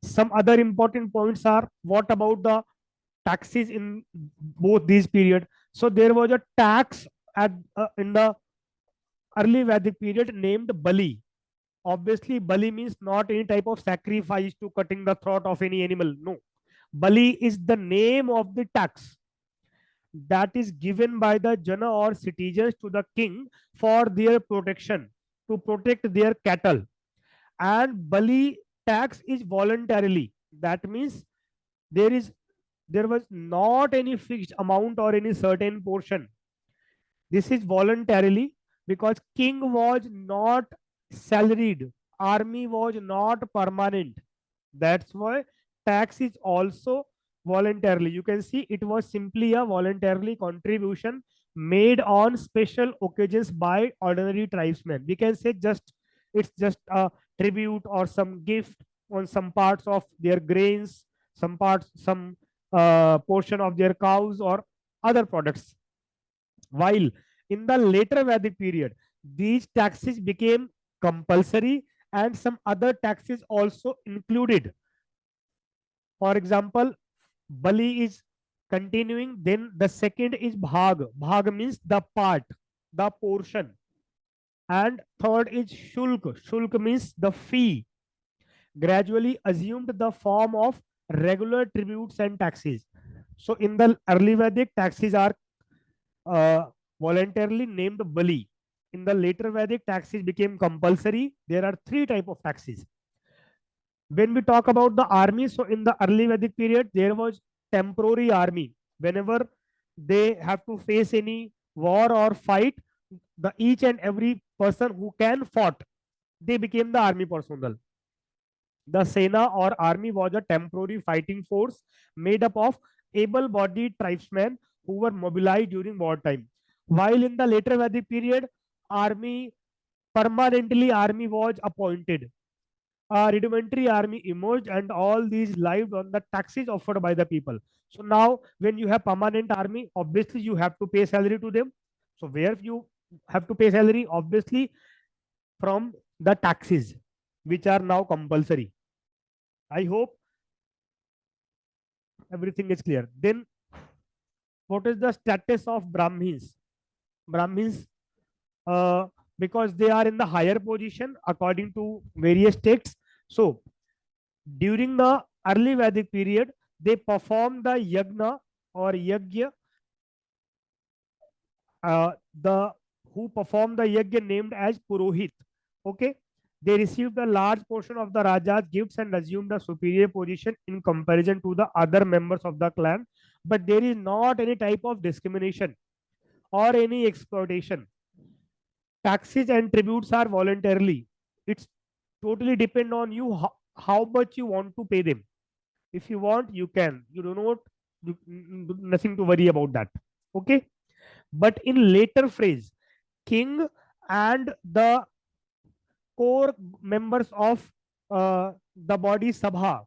Some other important points are, what about the taxes in both these period? So there was a tax at in the early Vedic period named Bali. Obviously, Bali means not any type of sacrifice to cutting the throat of any animal. No, Bali is the name of the tax that is given by the Jana or citizens to the king for their protection, to protect their cattle. And Bali tax is voluntarily. That means there is there was not any fixed amount or any certain portion. This is voluntarily, because king was not salaried, army was not permanent. That's why tax is also voluntarily. You can see it was simply a voluntarily contribution made on special occasions by ordinary tribesmen. We can say just it's just a tribute or some gift on some parts of their grains, some parts, some portion of their cows or other products. While in the later Vedic period, these taxes became compulsory and some other taxes also included. For example, Bali is continuing, then the second is Bhag. Bhag means the part, the portion. And third is Shulk. Shulk means the fee. Gradually assumed the form of regular tributes and taxes. So in the early Vedic, taxes are uh, voluntarily named Bali. In the later Vedic, taxes became compulsory. There are three types of taxes. When we talk about the army, so in the early Vedic period, there was temporary army. Whenever they have to face any war or fight, the each and every person who can fought, they became the army personnel. The Sena or army was a temporary fighting force made up of able-bodied tribesmen who were mobilized during wartime. While in the later Vedic period, army permanently army was appointed. A rudimentary army emerged, and all these lived on the taxes offered by the people. So now, when you have permanent army, obviously you have to pay salary to them. So where you have to pay salary? Obviously from the taxes, which are now compulsory. I hope everything is clear. Then, what is the status of Brahmins? Brahmins, uh, because they are in the higher position according to various texts. So, during the early Vedic period, they performed the yagna or yagya. The who performed the yagya named as Purohit. Okay, they received a large portion of the Raja's gifts and assumed a superior position in comparison to the other members of the clan. But there is not any type of discrimination or any exploitation. Taxes and tributes are voluntarily. It's totally depend on you how much you want to pay them. If you want, you can. You do not, nothing to worry about that. Okay. But in later phrase, king and the core members of the body sabha,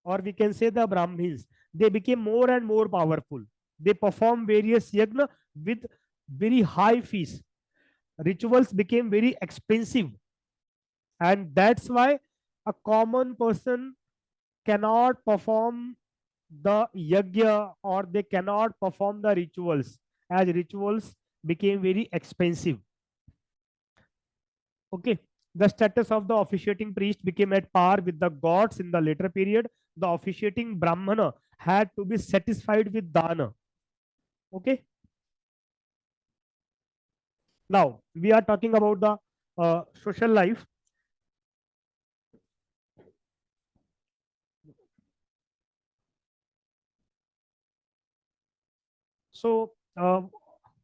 or we can say the Brahmins, they became more and more powerful. They perform various yagna with very high fees. Rituals became very expensive, and that's why a common person cannot perform the yagya, or they cannot perform the rituals, as rituals became very expensive. Okay. The status of the officiating priest became at par with the gods in the later period. The officiating brahmana had to be satisfied with dana. Okay. Now we are talking about the social life. So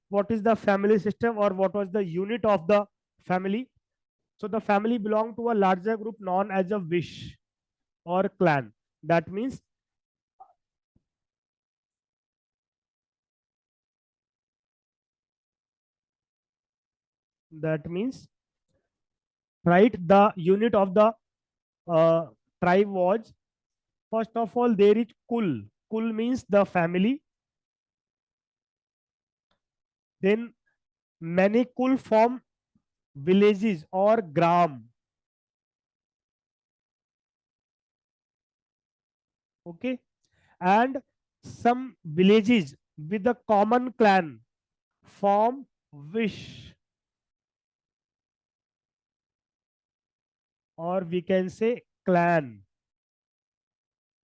what is the family system, or what was the unit of the family? So the family belonged to a larger group known as a wish or clan. That means that means right, the unit of the uh, tribe was, first of all, there is kul. Kul means the family. Then many kul form villages or gram. Okay, and some villages with a common clan form wish, or we can say clan.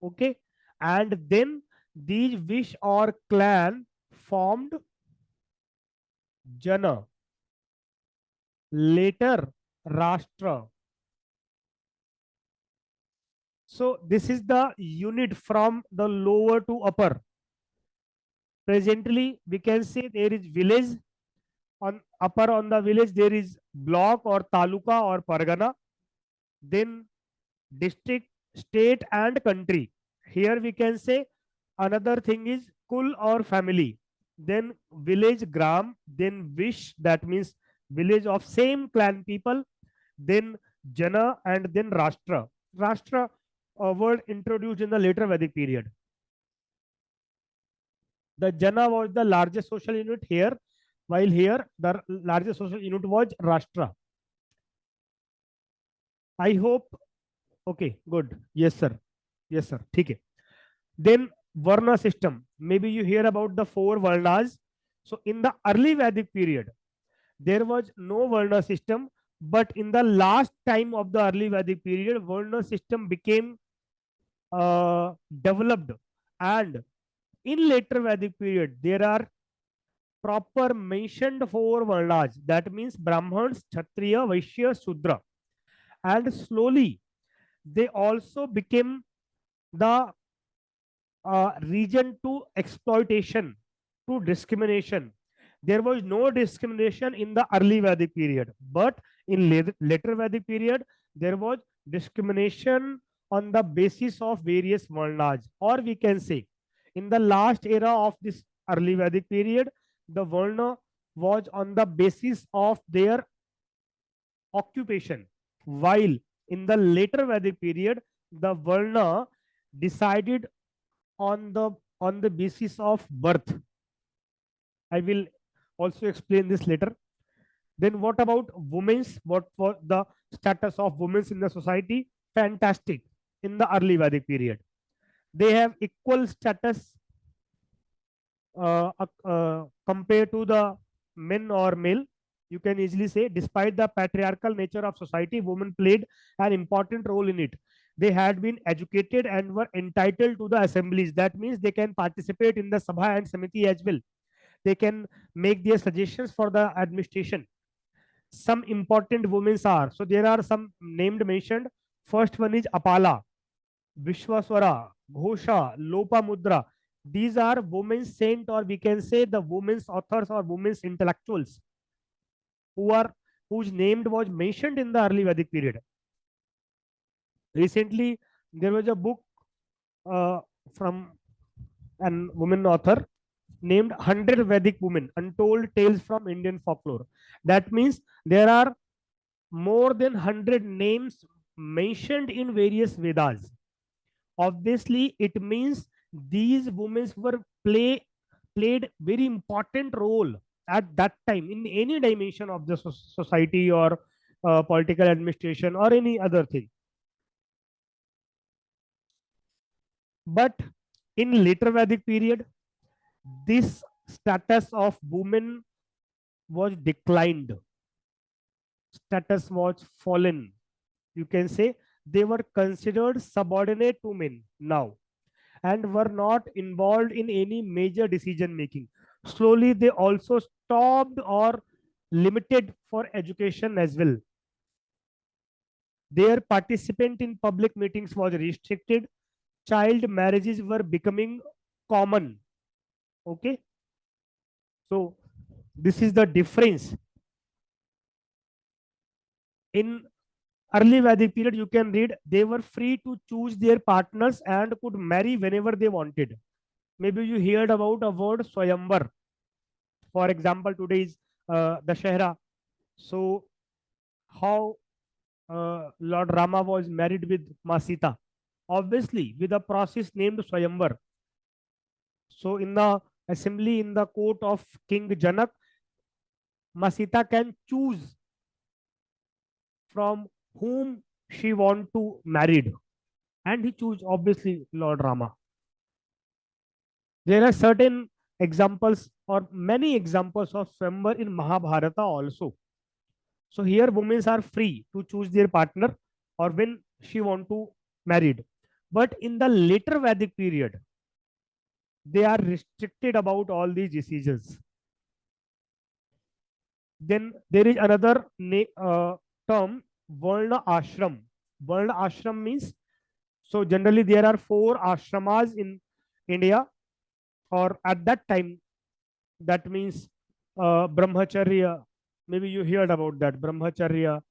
Okay, and then these wish or clan formed jana, later rashtra. So this is the unit from the lower to upper. Presently we can say there is village, on upper on the village there is block or taluka or pargana, then district, state and country. Here we can say another thing is kul or family, then village gram, then vish, that means village of same clan people, then jana, and then rashtra. Rashtra, a word introduced in the later Vedic period. The jana was the largest social unit here, while here the largest social unit was rashtra. I hope. Okay, good. Yes, sir. Yes, sir. Okay. Then Varna system. Maybe you hear about the four Varnas. So in the early Vedic period, there was no Varna system, but in the last time of the early Vedic period, Varna system became developed, and in later Vedic period, there are proper mentioned four Varnas. That means Brahmans, Kshatriya, Vaishya, Sudra, and slowly they also became the region to exploitation, to discrimination. There was no discrimination in the early Vedic period, but in later Vedic period, there was discrimination on the basis of various varnas, or we can say, in the last era of this early Vedic period, the varna was on the basis of their occupation, while in the later Vedic period, the varna decided on the basis of birth. I will also explain this later. Then what about women's? What was the status of women's in the society? Fantastic. In the early Vedic period, they have equal status compared to the men or male. You can easily say, despite the patriarchal nature of society, women played an important role in it. They had been educated and were entitled to the assemblies. That means they can participate in the Sabha and Samiti as well. They can make their suggestions for the administration. Some important women are, so there are some named mentioned. First one is Apala, Vishwaswara, Ghosha, Lopamudra. These are women's saint, or we can say the women's authors or women's intellectuals who are whose name was mentioned in the early Vedic period. Recently, there was a book from an woman author named 100 Vedic Women, Untold Tales from Indian Folklore. That means there are more than 100 names mentioned in various Vedas. Obviously, it means these women were played very important role at that time in any dimension of the society, or political administration, or any other thing. But in later Vedic period, this status of women was declined, status was fallen. You can say they were considered subordinate to men now, and were not involved in any major decision making. Slowly, they also stopped or limited for education as well. Their participant in public meetings was restricted. Child marriages were becoming common. Okay, so this is the difference. In early Vedic period, you can read they were free to choose their partners and could marry whenever they wanted. Maybe you heard about a word Swayamvar. For example, today is Dashehra. So, how Lord Rama was married with Masita? Obviously, with a process named Swayamvar. So, in the assembly, in the court of King Janak, Masita can choose from whom she want to married. and he chose obviously Lord Rama. There are certain examples or many examples of swayamvar in Mahabharata also. So here women are free to choose their partner or when she want to married. But in the later Vedic period, they are restricted about all these decisions. Then there is another term, Varna Ashram. Varna Ashram means, so generally there are four ashramas in India, or at that time, that means Brahmacharya. Maybe you heard about that. Brahmacharya,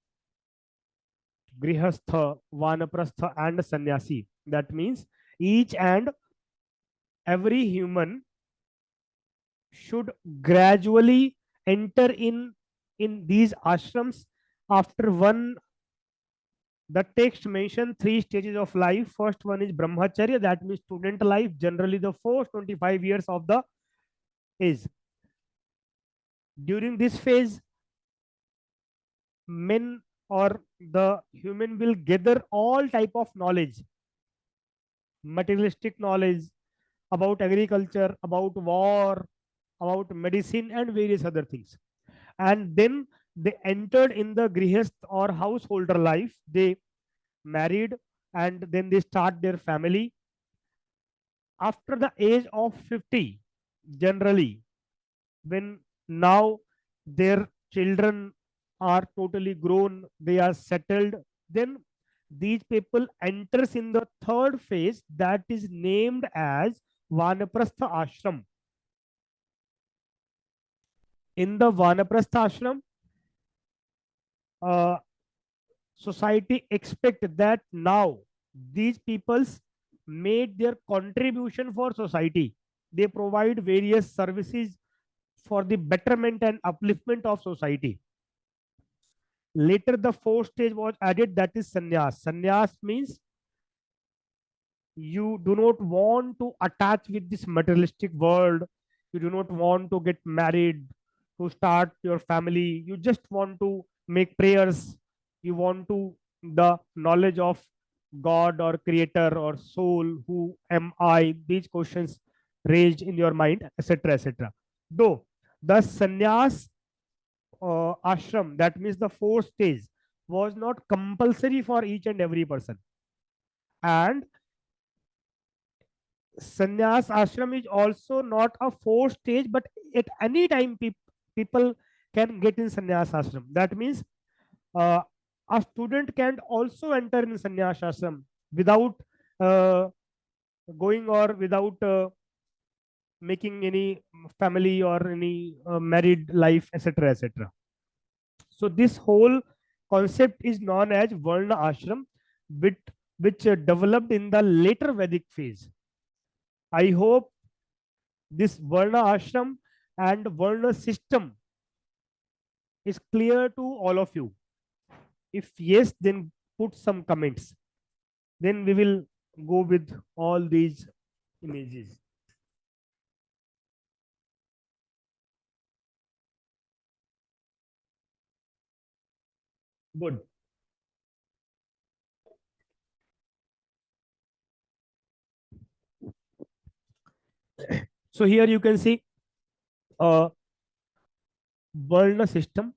Grihastha, Vanaprastha, and Sannyasi. That means each and every human should gradually enter in these ashrams. After one, the text mention three stages of life. First one is Brahmacharya, that means student life, generally the first 25 years of the age. During this phase, men or the human will gather all type of knowledge, materialistic knowledge about agriculture, about war, about medicine, and various other things. And then they entered in the grihast or householder life. They married and then they start their family. After the age of 50, generally, when now their children are totally grown, they are settled, then these people enters in the third phase that is named as Vanaprastha Ashram. In the Vanaprastha Ashram, uh, society expect that now these peoples made their contribution for society. They provide various services for the betterment and upliftment of society. Later, the fourth stage was added, that is sannyas. Sannyas means you do not want to attach with this materialistic world. You do not want to get married, to start your family. You just want to make prayers. You want to the knowledge of God or creator or soul. Who am I? These questions raised in your mind, etc., etc. Though the sannyas ashram, that means the fourth stage, was not compulsory for each and every person. And sannyas ashram is also not a fourth stage, but at any time people can get in sannyas ashram. That means uh, a student can also enter in sannyas ashram without uh, going or without making any family or any married life, etc., etc. So this whole concept is known as Varna Ashram, which developed in the later Vedic phase. I hope this Varna Ashram and Varna system is clear to all of you. If yes, then put some comments. Then we will go with all these images. Good. So here you can see a Varna system.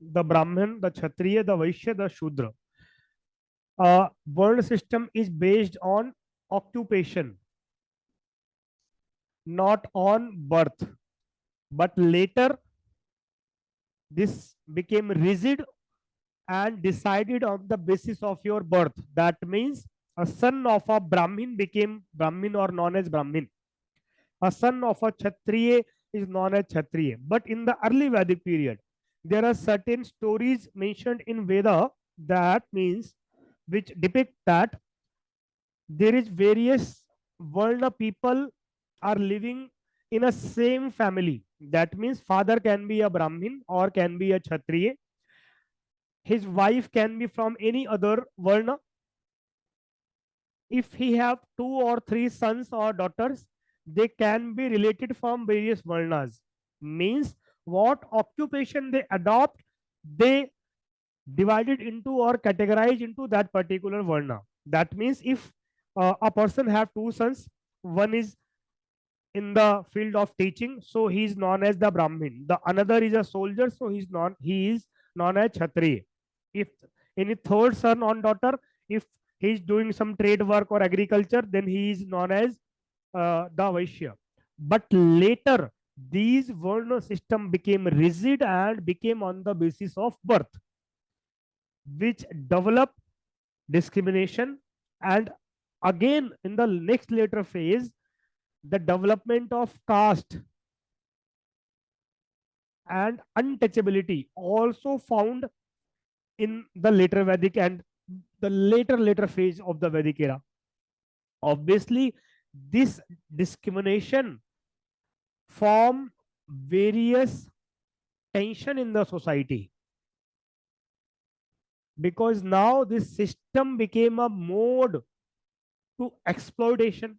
The Brahmin, the Kshatriya, the Vaishya, the Shudra. Varna system is based on occupation, not on birth. But later, this became rigid and decided on the basis of your birth. That means a son of a Brahmin became Brahmin or known as Brahmin. A son of a Kshatriya is known as Kshatriya. But in the early Vedic period, there are certain stories mentioned in Veda, that means which depict that there is various Varna people are living in a same family. That means father can be a Brahmin or can be a Kshatriya. His wife can be from any other Varna. If he have two or three sons or daughters, they can be related from various Varnas. Means what occupation they adopt, they divided into or categorized into that particular varna. That means if a person have two sons, one is in the field of teaching, so he is known as the Brahmin. The another is a soldier, so he is known as Kshatriya. If any third son or daughter, if he is doing some trade work or agriculture, then he is known as the Vaishya. But later, these Varna system became rigid and became on the basis of birth, which developed discrimination. And again, in the next later phase, the development of caste and untouchability also found in the later Vedic and the later phase of the Vedic era. Obviously, this discrimination form various tension in the society, because now this system became a mode to exploitation.